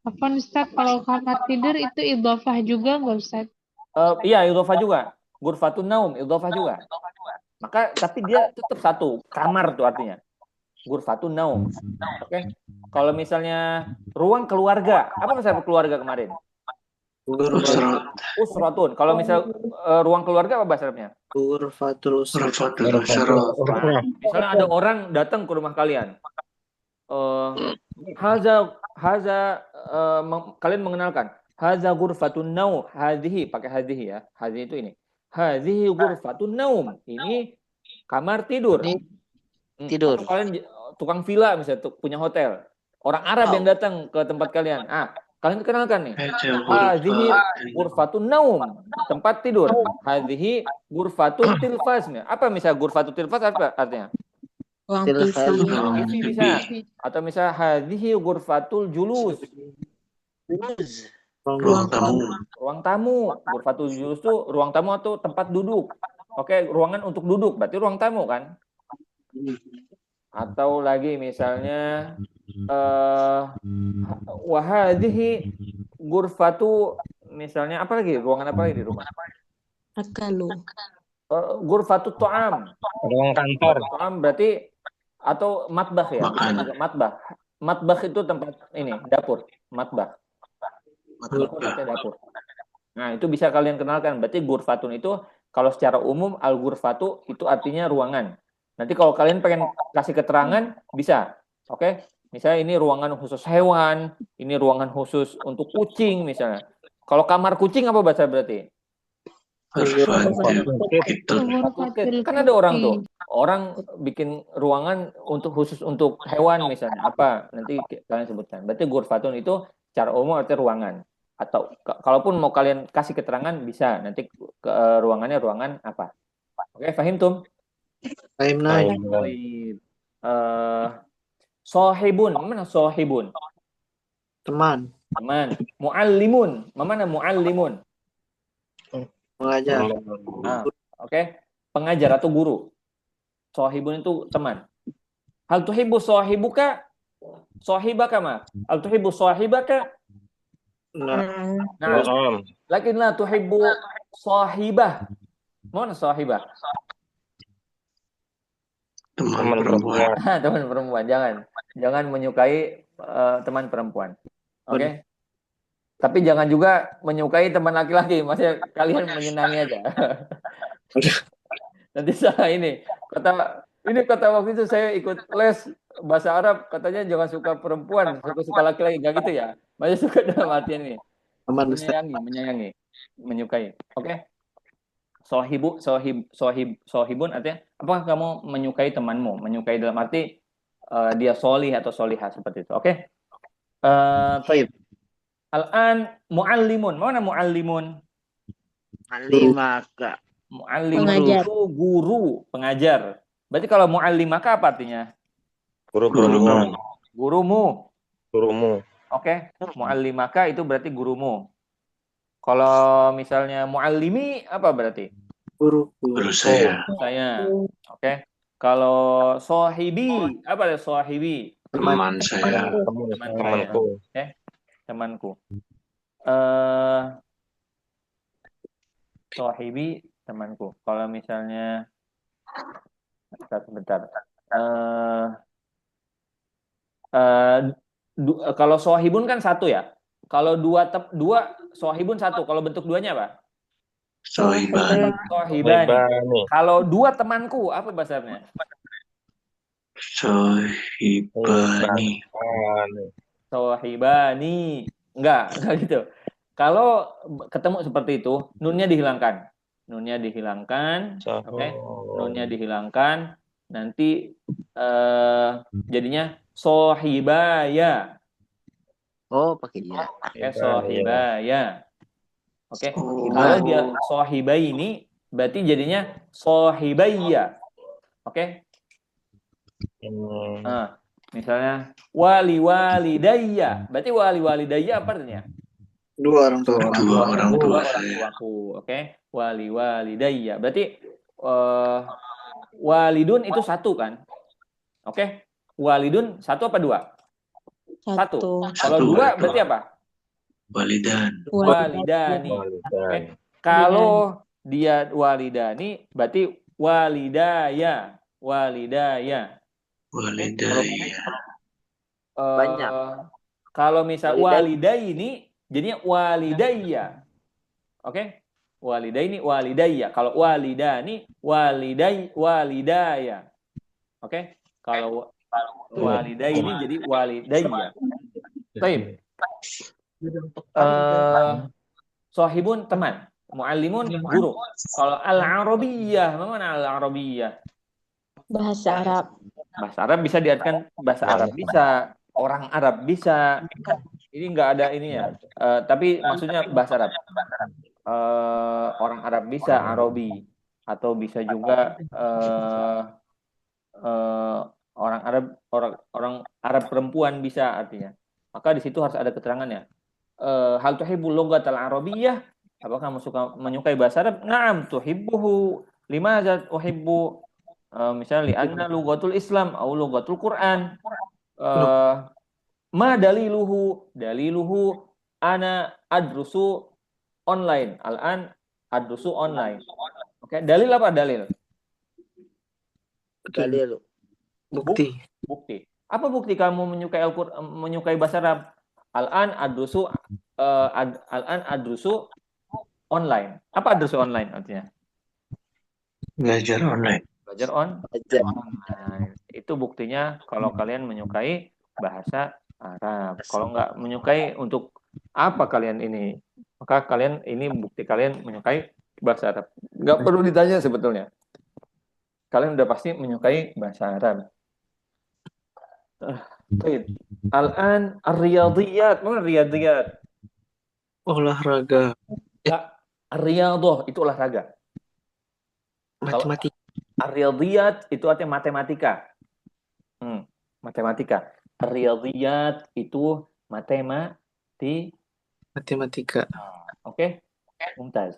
Apaan Ustaz, kalau kamar tidur itu idhofah juga nggak Ustaz? Iya, idhofah juga. Ghurfatun naum, idhofah juga. Maka tapi dia tetap satu, kamar tuh artinya. Ghurfatun naum. Oke. Kalau misalnya ruang keluarga, apa bahasa keluarga kemarin? Usratun. Kalau misal ruang keluarga apa bahasa Arabnya? Ghurfatul usra. Ghurfatul usra. Misalnya ada orang datang ke rumah kalian. Kalian mengenalkan. Haza ghurfatun naum. Hadhihi, pakai hadhihi ya. Hadhihi itu ini. Hadhihi ghurfatun naum. Ini kamar tidur. Tidur. Atau kalian tukang villa misalnya punya hotel. Orang Arab yang datang ke tempat kalian. Kalian kenalkan nih. Hadhihi ghurfatun naum, tempat tidur. Hadhihi ghurfatun tilfaz. Apa misalnya ghurfatun tilfaz apa artinya? Ruang Tilfaz. TV bisa. Atau misalnya hadhihi ghurfatul julus. Ruang tamu. Ruang tamu. Ghurfatul julus itu ruang tamu atau tempat duduk. Oke, ruangan untuk duduk berarti ruang tamu kan? Atau lagi misalnya wahadhihi ghurfatu, misalnya apa lagi? Ruangan apa lagi di rumah? Akalu. Ghurfatu ta'am. Ruang kantor. Ta'am berarti atau matbah ya? Makan. Matbah. Matbah itu tempat ini, dapur. Matbah. Dapur. Nah, itu bisa kalian kenalkan. Berarti ghurfatun itu kalau secara umum al-ghurfatu itu artinya ruangan. Nanti kalau kalian pengen kasih keterangan bisa. Oke? Misalnya ini ruangan khusus hewan, ini ruangan khusus untuk kucing misalnya. Kalau kamar kucing apa bahasa berarti? Kan ada orang tuh. Orang bikin ruangan khusus untuk hewan misalnya. Apa? Nanti kalian sebutkan. Berarti ghurfatun itu secara umum artinya ruangan. Atau kalaupun mau kalian kasih keterangan bisa. Nanti ruangannya ruangan apa? Oke, fahim tum? Time night. Sohibun, mana sohibun? Teman. Teman. Muallimun, mana muallimun? Mengajar. Ah, oke. Pengajar atau guru. Sohibun itu teman. Hal tuhibbu sohibuka? Sohibaka ma? Hal tuhibbu sohibaka? Nah, Nah, Naam. lakin la tuhibbu sohibah. Mana sohibah? Teman perempuan. Teman perempuan, jangan menyukai teman perempuan. Oke? Tapi jangan juga menyukai teman laki-laki, maksudnya kalian menyenangi aja. Nanti salah ini. Kata waktu itu saya ikut les bahasa Arab, katanya jangan suka perempuan, suka laki-laki, enggak gitu ya. Maksudnya suka dalam artian ini. teman Ustaz. Menyayangi, menyukai. Oke? Sohibun artinya apakah kamu menyukai temanmu? Menyukai dalam arti dia solih atau solihah seperti itu. Oke? Baik. Al-an muallimun. Mana muallimun? Alimaka. Muallimun Pengajar. itu guru, pengajar. Berarti kalau muallimaka apa artinya? Guru perempuan. Gurumu. Gurumu. Oke? Muallimaka itu berarti gurumu. Kalau misalnya muallimi apa berarti? Guru. Guru saya. Saya. Oke. Kalau sohibi apa ada sohibi? Teman saya. Temanku. Temanku. Sohibi temanku. Kalau misalnya sebentar. Kalau sohibun kan satu ya. Kalau dua sohibun satu. Kalau bentuk duanya apa? Sohiban. Sohibani. Kalau dua temanku apa bahasanya? Sohibani. Sohibani. Enggak gitu. Kalau ketemu seperti itu, nunnya dihilangkan. Oke. Nunnya dihilangkan. Nanti jadinya sohibaya. Oh, pakai dia. Oke, sohibaya. Oke. Kalau dia sohibai ini, berarti jadinya sohibaya. Oke. Nah, misalnya wali walidayya. Berarti wali walidayya apa artinya? Dua orang tua. Dua orang tua Orang saya. tuaku. Oke. Wali walidayya. Berarti walidun itu satu kan? Oke. Walidun satu apa dua? Satu. Kalau dua berarti apa? Walidan. Walidani. Oke. Kalau dia walidani berarti walidaya. Walidaya. Banyak. Kalau misal walidaini jadinya walidayya. Oke? Walidaini walidayya. Kalau walidani walidaya. Oke? Kalau walidaini jadi walidayya. Baik. Sohibun teman, muallimun guru. Kalau al-arabiyyah, mana al-arabiyyah? Bahasa Arab. Bahasa Arab bisa diartikan bahasa Arab bisa, orang Arab bisa. Ini enggak ada ini ya. Tapi maksudnya bahasa Arab. Orang Arab bisa Arabi atau bisa juga orang Arab perempuan bisa artinya. Maka di situ harus ada keterangannya. Hal tuhibbul lughatal arabiyyah? Apakah kamu menyukai bahasa Arab? Na'am tuhibbuhu. Limadza uhibbu? Misalnya li'anna lughatul Islam atau lughatul Quran. Ma daliluhu? Daliluhu ana adrusu online. Al-an adrusu online. Oke, dalil apa dalil? Dalil. Bukti. Bukti. Apa bukti kamu menyukai Al-Qur'an, menyukai bahasa Arab? Al-an adrusu online. Apa adrusu online artinya? Belajar online. Belajar online. Itu buktinya kalau kalian menyukai bahasa Arab. Kalau nggak menyukai, untuk apa kalian ini? Maka kalian ini bukti kalian menyukai bahasa Arab. Nggak perlu ditanya sebetulnya. Kalian udah pasti menyukai bahasa Arab. Al-an ar-riyadiyat. Mana riyadiyat? Olahraga. Ar-riyadah itu olahraga. Matematika. Ar-riyadiyat itu artinya matematika. matematika. Riyadhiyat itu matematika. Matematika. Oke? Mumtaz.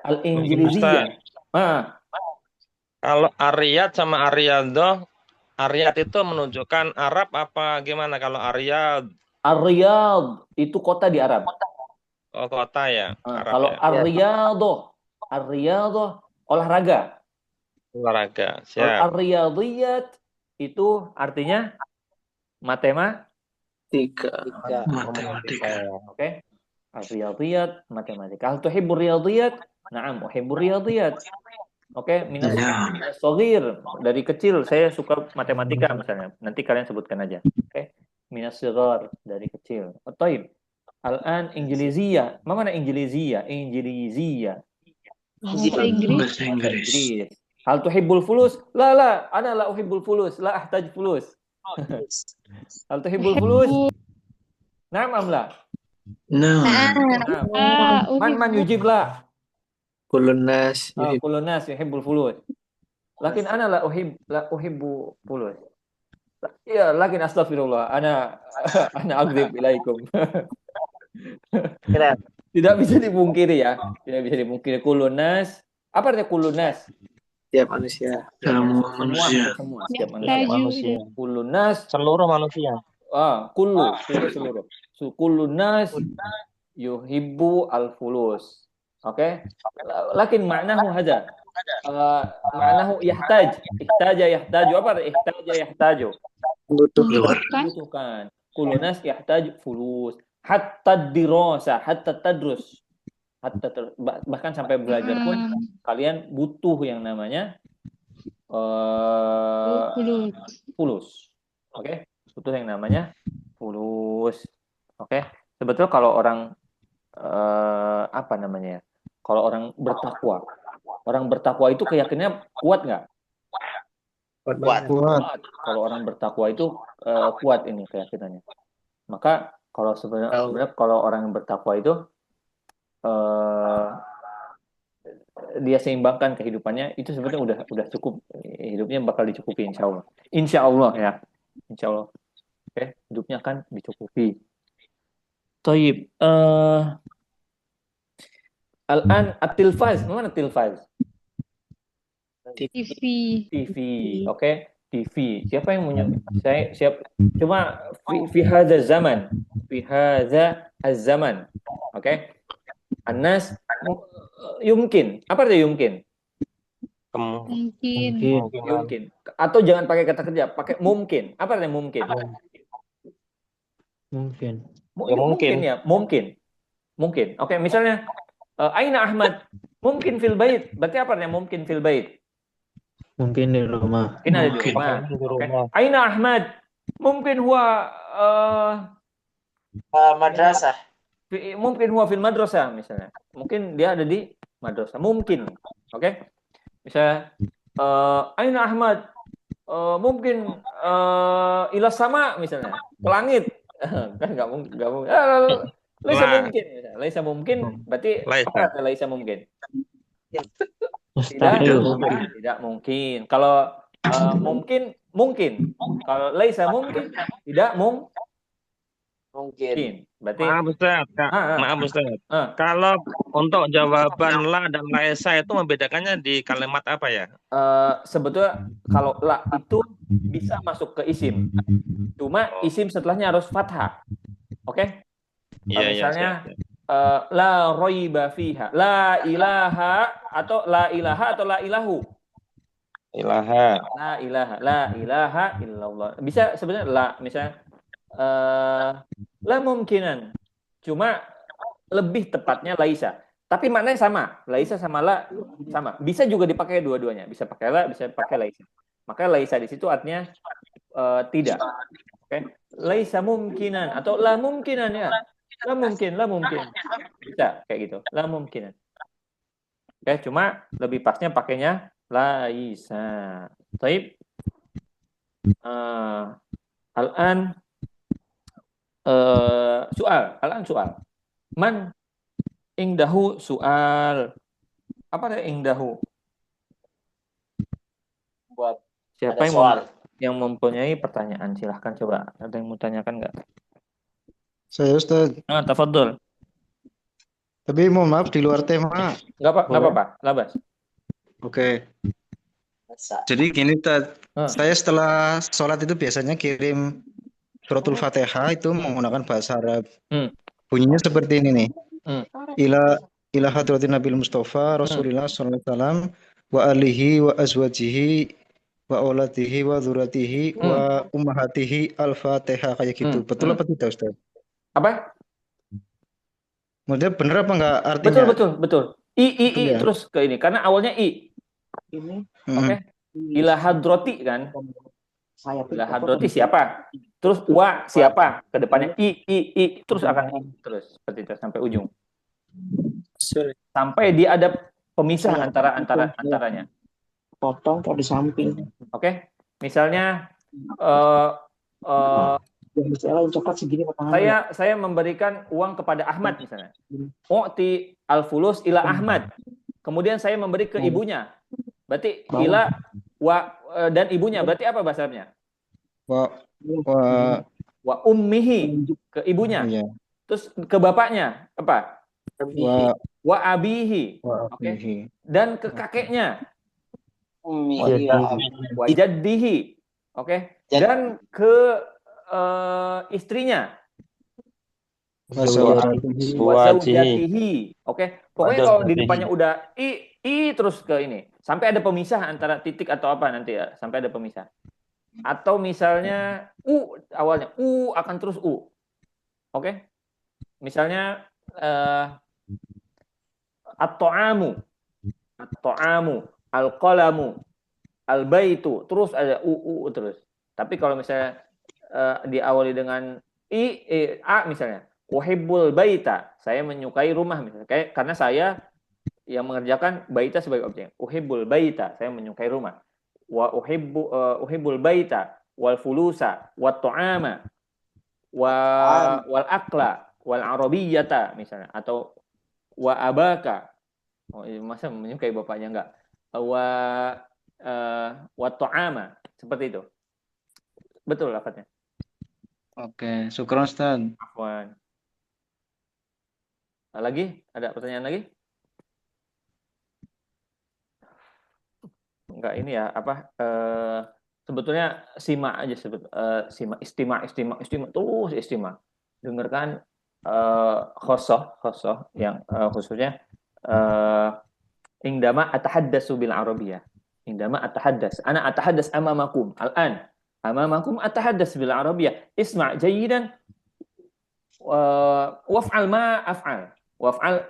Al-Injiliziyah. Kalau Ariyat sama Ariyadoh, Ariyat itu menunjukkan Arab apa gimana? Kalau Ariyad, Ar-Riyadh itu kota di Arab. oh kota ya, Arab Kalau ya. Ar-Riyadhah olahraga. Olahraga, Kalau siap. Ar-Riyadhiyat itu artinya matematika. Tiga. Oke? Ar-Riyadhiyat matematika. Hal tuhibbur riyadhiyat? Na'am, uhibbur riyadhiyat. Oke, minas shaghir, dari kecil saya suka matematika misalnya. Nanti kalian sebutkan aja. Oke. Minas shighar, dari kecil. Taib. Al-an Injiliziyah. Ma mana Injiliziyah? Injiliziyah. Bahasa Inggris. Bahasa Inggris. Hal tuhibbul fulus? La, ana la uhibbul fulus, la ahtaj fulus. Hal tuhibbul fulus? Naam am la? Nah, Naam. Man yujib la? Kulun nas. Kullun nas yuhibbul fulus. Lakin ana la uhibbu fulus. Ya, lakin astaghfirullah. Ana akdzib ilaikum. Tidak bisa dipungkiri ya. Tidak bisa dipungkiri kullun nas. Apa artinya kullun nas? Setiap manusia. semua manusia. Semua, setiap manusia. Manusia. Kullun nas. Seluruh manusia. Kullu seluruh. Kullun nas yuhibbu al-fulus. Oke? Lakin maknahu hadza. Maknahu yahtaj. Ihtaja yahtaju. Apa artinya ihtaja yahtaju? Membutuhkan. Kullu nas yahtaju fulus. Hatta dirasa, hatta tadrus. Bahkan sampai belajar pun kalian butuh yang namanya fulus. Oke? Butuh yang namanya fulus. Oke? Sebetulnya kalau orang apa namanya ya? Kalau orang bertakwa itu keyakinannya kuat nggak? Kuat. Kalau orang bertakwa itu kuat ini keyakinannya. Maka kalau sebenarnya kalau orang yang bertakwa itu dia seimbangkan kehidupannya, itu sebenarnya udah cukup, hidupnya bakal dicukupi insya Allah ya, insya Allah. Oke, hidupnya akan dicukupi. Toyib. Al-an at-tilfaz. Mana tilfaz? TV. Oke, TV. Siapa yang punya? Saya siap. Cuma fi hadza zaman. Fi hadza az-zaman. Oke. Anas yumkin. Apa artinya yumkin? Mungkin. Atau jangan pakai kata kerja, pakai mungkin. Apa artinya mungkin? Mungkin ya, mungkin. Oke, misalnya Aina Ahmad? Mungkin fil bait. Berarti apa artinya mungkin fil bait? Mungkin di rumah. Mungkin ada di rumah. Okay. Aina Ahmad? Mungkin huwa Madrasah. Mungkin huwa fil madrasah misalnya. Mungkin dia ada di madrasah. Mungkin. Oke. Misalnya Aina Ahmad? Mungkin ila sama misalnya. Ke langit. Kan enggak mungkin. Laisa mungkin berarti apa laisa mungkin? Tidak mungkin. Kalau mungkin. Kalau laisa mungkin tidak mungkin. Berarti Maaf Ustaz. Kalau untuk jawaban la dan laisa itu membedakannya di kalimat apa ya? Sebetulnya kalau la itu bisa masuk ke isim. Cuma isim setelahnya harus fathah. Oke? Misalnya la roiba fiha, la ilaha atau la ilahu. La ilaha illallah. Bisa sebenarnya la, misalnya la mungkinan. Cuma lebih tepatnya laisa. Tapi maknanya sama. Laisa sama la sama. Bisa juga dipakai dua-duanya. Bisa pakai la, bisa pakai laisa. Maka laisa di situ artinya tidak. Oke. Laisa mungkinan atau la mungkinan ya. La mungkin. Bisa kayak gitu. La mungkinan. Oke, cuma lebih pasnya pakainya laisa. Baik. Al-an soal. Man ingdahu soal. Apa ada ingdahu? Buat Siapa yang soal. yang mempunyai pertanyaan silahkan coba. Ada yang mau tanyakan nggak? Saya Ustaz. Tafadhol. Tapi mohon maaf di luar tema. Nggak Boleh? apa-apa. Labas. Oke. Masa. Jadi gini Ustaz. Ah. Saya setelah sholat itu biasanya kirim suratul Fatihah itu menggunakan bahasa Arab. Bunyinya seperti ini nih. Ila hadratin Nabil Mustafa Rasulillah sallallahu alaihi wasallam wa alihi wa azwajihi wa auladihi wa dzurriyyatihi wa ummahatihi al-Fatihah kayak gitu. Betul apa tidak Ustaz? Apa? Maksudnya bener apa enggak artinya? Betul. Betul ya? Terus ke ini karena awalnya i. Oke. Ila hadrati kan? Ila hadrati siapa? Terus wa siapa? Ke depannya i terus akan i terus seperti itu sampai ujung. Sampai dia ada pemisah antaranya. Potong atau di samping. Oke. Misalnya coklat segini potongannya. saya memberikan uang kepada Ahmad misalnya. U'ti al-fulus ila Ahmad. Kemudian saya memberi ke ibunya. Berarti ila dan ibunya berarti apa bahasa Arabnya? Wa ummihi ke ibunya. Iya. Terus ke bapaknya apa? Wa abihi. Oke. Dan ke kakeknya. Wa jaddihi. Oke. Dan ke istrinya. Wa zawjatihi. Oke. Pokoknya kalau di depannya udah i terus ke ini. Sampai ada pemisah antara titik atau apa nanti ya, sampai ada pemisah. Atau misalnya awalnya akan terus Oke? Misalnya at-ta'amu, al-qalamu, al-baitu, terus ada terus. Tapi kalau misalnya diawali dengan a misalnya, uhibbul baita, saya menyukai rumah misalnya. Karena saya yang mengerjakan baita sebagai objek. Uhibbul baita, saya menyukai rumah. Wa uhibbul baita wal fulusa wat ta'ama wal akla wal arabiyyata misalnya, atau wa abaka. Masa menyukai bapaknya enggak? Wa ta'ama, seperti itu. Betul lafadznya. Oke, syukron Ustaz. Afwan. Lagi? Ada pertanyaan lagi? Enggak ini ya, sebetulnya simak aja simak istimak terus istimak. Dengarkan khosoh yang khususnya indama atahaddatsu bil arabiyyah. Indama atahaddas. Ana atahaddas amamakum al-an. Amamakum atahaddas bil arabiyyah. Isma' jayyidan waf'al ma af'al. Waf'al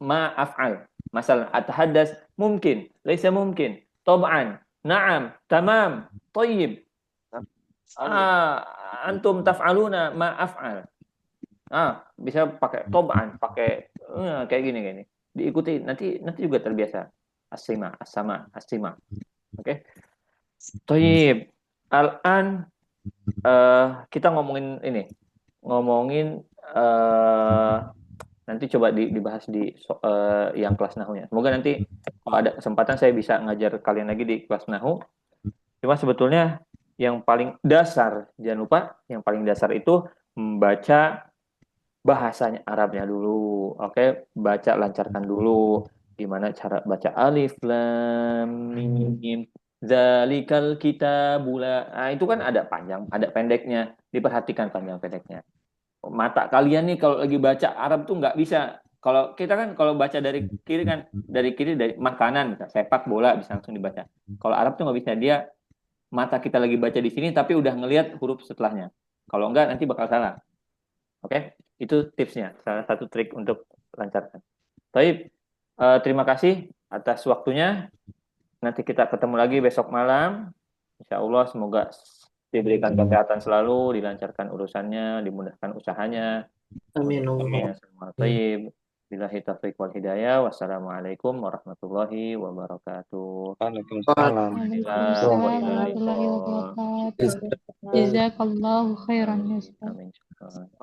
ma af'al. Masalan atahaddas mungkin, laisa mungkin. Tab'an, na'am, tamam, thayyib. Antum taf'aluna ma af'al. Bisa pakai tab'an, pakai kayak gini. Diikuti nanti juga terbiasa. As-sima, as-sama, as-sima. Oke. Thayyib. Al-an kita ngomongin ini. Nanti coba dibahas di yang kelas nahunya. Semoga nanti kalau ada kesempatan saya bisa ngajar kalian lagi di kelas nahu. Cuma sebetulnya yang paling dasar, jangan lupa yang paling dasar itu membaca bahasanya Arabnya dulu. Oke, baca lancarkan dulu. Gimana cara baca alif lam mim zalikal kitabula. Itu kan ada panjang, ada pendeknya. Diperhatikan panjang pendeknya. Mata kalian nih kalau lagi baca Arab tuh nggak bisa. Kalau kita kan kalau baca dari kiri dari makanan, sepak bola bisa langsung dibaca. Kalau Arab tuh nggak bisa, dia mata kita lagi baca di sini tapi udah ngelihat huruf setelahnya. Kalau enggak nanti bakal salah. Oke, itu tipsnya, salah satu trik untuk lancarkan. Baik, terima kasih atas waktunya. Nanti kita ketemu lagi besok malam. Insya Allah semoga diberikan kesehatan selalu, dilancarkan urusannya, dimudahkan usahanya. Amin. Baik. Billahi taufiq wal hidayah. Wassalamualaikum warahmatullahi wabarakatuh. Waalaikumsalam warahmatullahi wabarakatuh. Jazakallahu khairan. Amin.